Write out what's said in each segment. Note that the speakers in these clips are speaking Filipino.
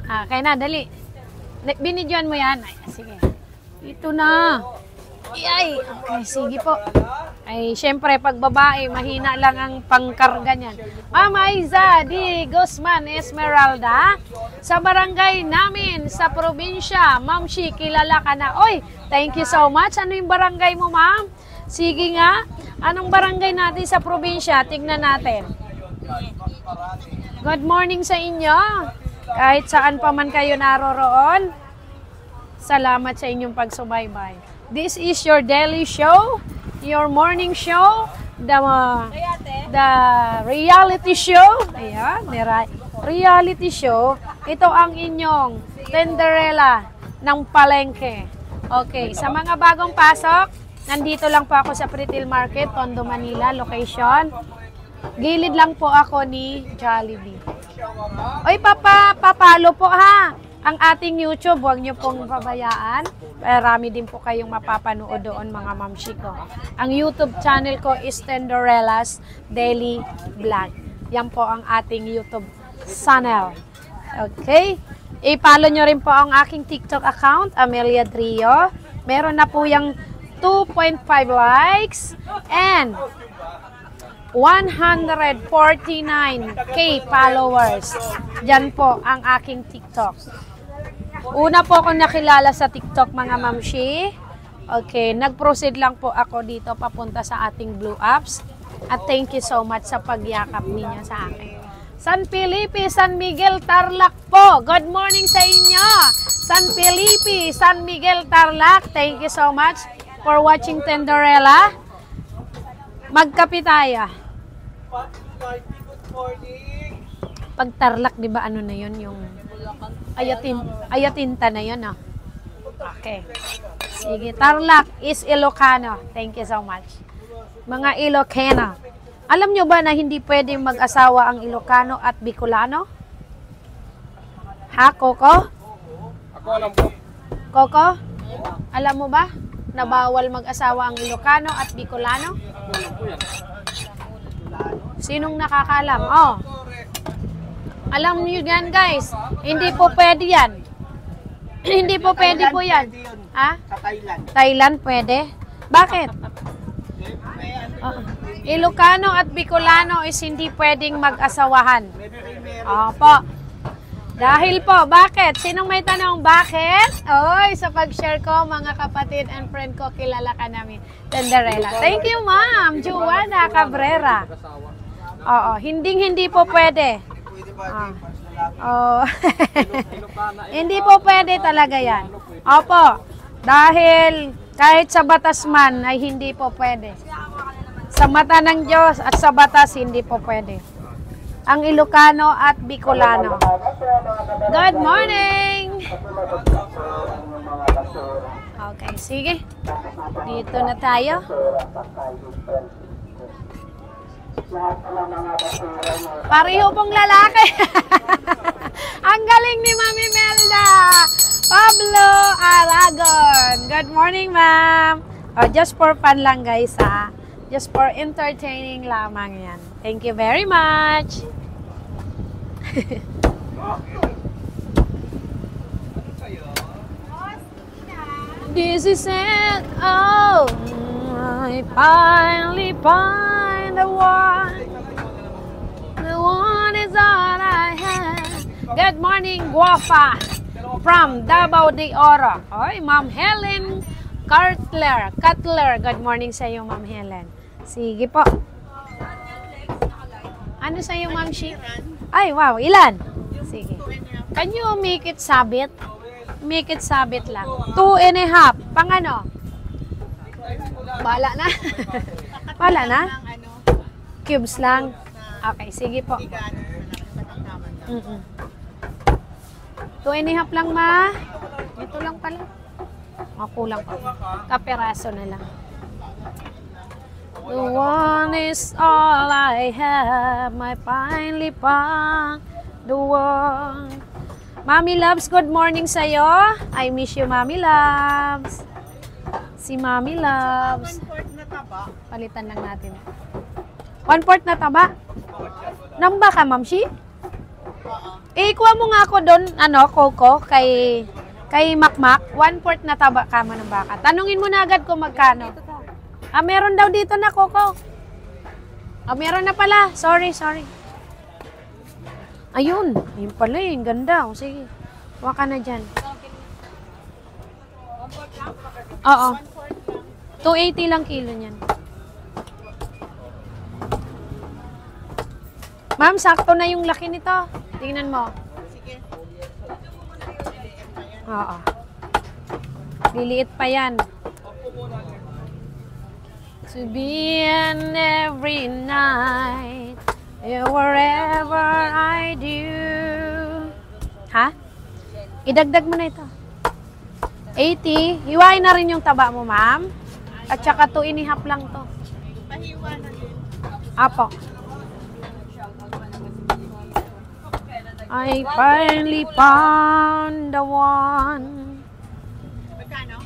Kaya na, dali. Binidyoan mo yan. Ay, sige. Ito na. Ay, okay, sige po. Ay, syempre, pag babae, mahina lang ang pangkarga niyan. Ma'am Aiza di Guzman Esmeralda, sa barangay namin, sa probinsya. Ma'am Shi, kilala ka na. Oy, thank you so much. Ano yung barangay mo, ma'am? Sige nga. Anong barangay natin sa probinsya? Tingnan natin. Good morning sa inyo. Kahit saan pa man kayo naroroon, salamat sa inyong pagsubaybay. This is your daily show, your morning show, the reality show. Ayan, reality show. Ito ang inyong Tenderella ng Palengke. Okay, sa mga bagong pasok, nandito lang po ako sa Pretil Market, Tondo, Manila, location. Gilid lang po ako ni Jollibee. Oy, papalo po ha. Ang ating YouTube, huwag nyo pong pabayaan. Marami din po kayong mapapanood doon, mga mamshi ko. Ang YouTube channel ko is Tenderella's Daily Vlog. Yan po ang ating YouTube channel. Okay? I-follow nyo rin po ang aking TikTok account, Amelia Trio. Meron na po yung 2.5 likes and 149k followers. Diyan po ang aking TikTok. Una po akong nakilala sa TikTok, mga mamshi. Okay, nag-proceed lang po ako dito papunta sa ating Blue Apps. At thank you so much sa pagyakap ninyo sa akin. San Felipe, San Miguel, Tarlac po. Good morning sa inyo. San Felipe, San Miguel, Tarlac. Thank you so much for watching Tenderella. Magkape tayo. Pag Tarlac, di ba ano na yun? Yung Ayatinta na yun, ah. Okay. Sige, Tarlac is Ilocano. Thank you so much. Mga Ilocano. Alam nyo ba na hindi pwedeng mag-asawa ang Ilocano at Bicolano? Ha, Coco? Ako alam po. Coco? Alam mo ba na bawal mag-asawa ang Ilocano at Bicolano? Sinong nakakaalam? Oh. Alam niyo yan, guys. Hindi po pwede yan. Hindi po pwede po yan. Ha? Sa Thailand. Thailand pwede? Bakit? Ilocano at Bicolano is hindi pwedeng mag-asawahan. Opo. Dahil po, bakit? Sinong may tanong, bakit? Oy, sa pag-share ko, mga kapatid and friend ko, kilala ka namin. Tenderella. Thank you, ma'am. Juana Cabrera. Oo, hindi po pwede. Oh. Hindi po pwede talaga yan. Opo, dahil kahit sa batas man ay hindi po pwede. Sa mata ng Diyos at sa batas hindi po pwede. Ang Ilocano at Bicolano. Good morning! Okay, sige. Dito na tayo. Pareho pong lalaki. Ang galing ni Mami Melda. Pablo Aragon. Good morning, ma'am. Oh, just for fun lang, guys, ha. Just for entertaining lamang yan. Thank you very much. This is it. Oh, I finally find the one. The one is all I have. Good morning, Guapa. From Davao de Oro. Oy, Ma'am Helen Cutler. Good morning sa iyo, Ma'am Helen. Sige po. Ano sa iyo, Ma'am Shi? Ay, wow. Ilan? Sige. Can you make it sabit? Make it sabit lang. 2.5. Pang ano? Bala na. Bala na? Cubes lang. Okay, sige po. 2.5 lang, ma. Ito lang pala. Kulang pa. Kaperaso na lang. The one is all I have, my finally found the one. Mami Loves, good morning sa'yo. I miss you, Mami Loves. Si Mami Loves. 1/4 na taba. Palitan lang natin. 1/4 na taba? Namba ka, Ma'am Shi? Oo. Ikuha mo nga ako doon, Coco, kay Makmak, 1/4 na taba kama ng baka. Tanungin mo na agad kung magkano. Meron daw dito na, Coco. Meron na pala. Sorry. Ayun pala eh, ganda. Sige, huwa ka na dyan. Oo. 280 lang kilo niyan. Ma'am, sakto na yung laki nito. Tingnan mo. Sige. Oo. Liliit pa yan. To be in every night, wherever I do. Ha? Idagdag mo na ito. 80. Hiwain na rin yung taba mo, ma'am. At saka 2.5 lang to. Pahiwa na din. Apo. I finally found the one. Magkano?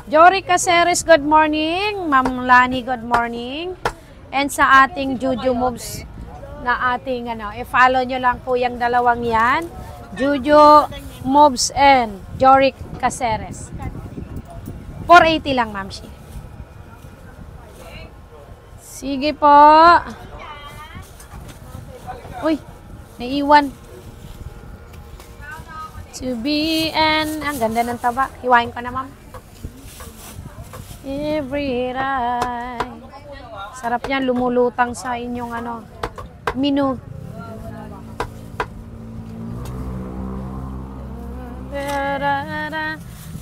Jory Caceres, good morning. Ma'am Lani, good morning. And sa ating Juju Moves na ating i-follow nyo lang po yung dalawang yan. Juju Moves and Jory Caceres. 480 lang, ma'am. Sige po. Uy, naiwan. To be and ang ganda ng taba. Hiwain ko na, ma'am. Every night. Sarap yan, lumulutang sa inyong menu.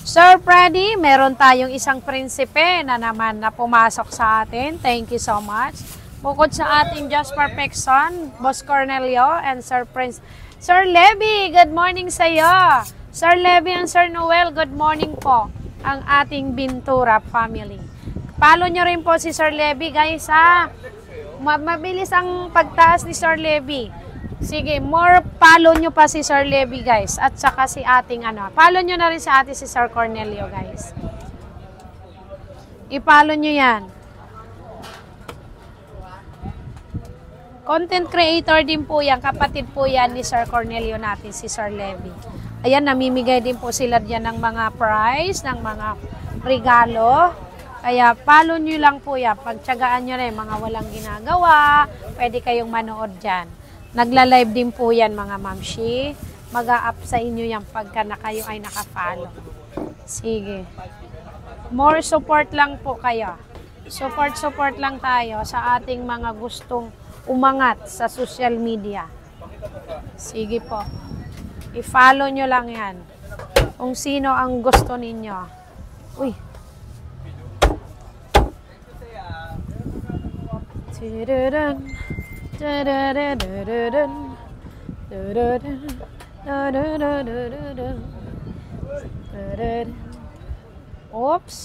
Sir Freddy, meron tayong isang prinsipe na naman na pumasok sa atin. Thank you so much. Bukod sa ating Just Perfection, Boss Cornelio and Sir Prince. Sir Levy, good morning sa iyo. Sir Levy and Sir Noel, good morning po. Ang ating Bintura family. Follow nyo rin po si Sir Levy, guys, ha? Mabilis ang pagtaas ni Sir Levy. Sige, more follow nyo pa si Sir Levy, guys. At saka si ating follow nyo na rin sa ating si Sir Cornelio, guys. I-follow nyo yan. Content creator din po yan. Kapatid po yan ni Sir Cornelio natin, si Sir Levy. Ayan, namimigay din po sila dyan ng mga prize, ng mga regalo. Kaya follow nyo lang po yan. Pagtsagaan nyo rin, mga walang ginagawa, pwede kayong manood dyan. Nagla-live din po yan, mga mamshi. Mag-a-up sa inyo yan pagka kayo ay naka-follow. Sige. More support lang po kayo. Support lang tayo sa ating mga gustong umangat sa social media. Sige po. I-follow nyo lang yan. Kung sino ang gusto ninyo. Uy. Oops.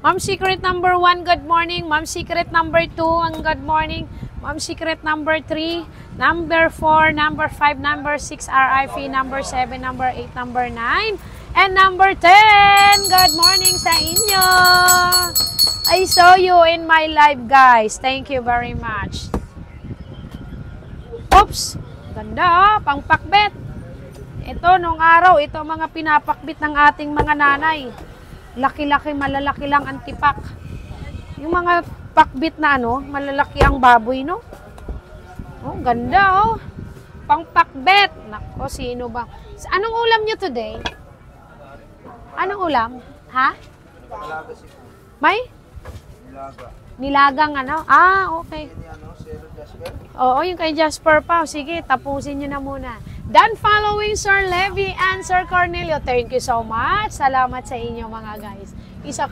Ma'am Secret number 1, good morning. Ma'am Secret number 2, ang good morning. Ma'am Secret number 3, number 4, number 5, number 6, RIP, number 7, number 8, number 9, and number 10. Good morning sa inyo. I saw you in my live, guys. Thank you very much. Oops. Ganda, pangpakbit. Ito, nung araw, ito mga pinapakbit ng ating mga nanay. Laki-laki, malalaki lang ang tipak. Yung mga pakbit na malalaki ang baboy, no? Oh, ganda, oh. Pangpakbet. Nako, sino ba? Anong ulam nyo today? Anong ulam? Ha? May? Nilagang okay. Oo, yung kay Jasper pa. Sige, tapusin nyo na muna. Done following Sir Levy and Sir Cornelio. Thank you so much. Salamat sa inyo mga guys. Isa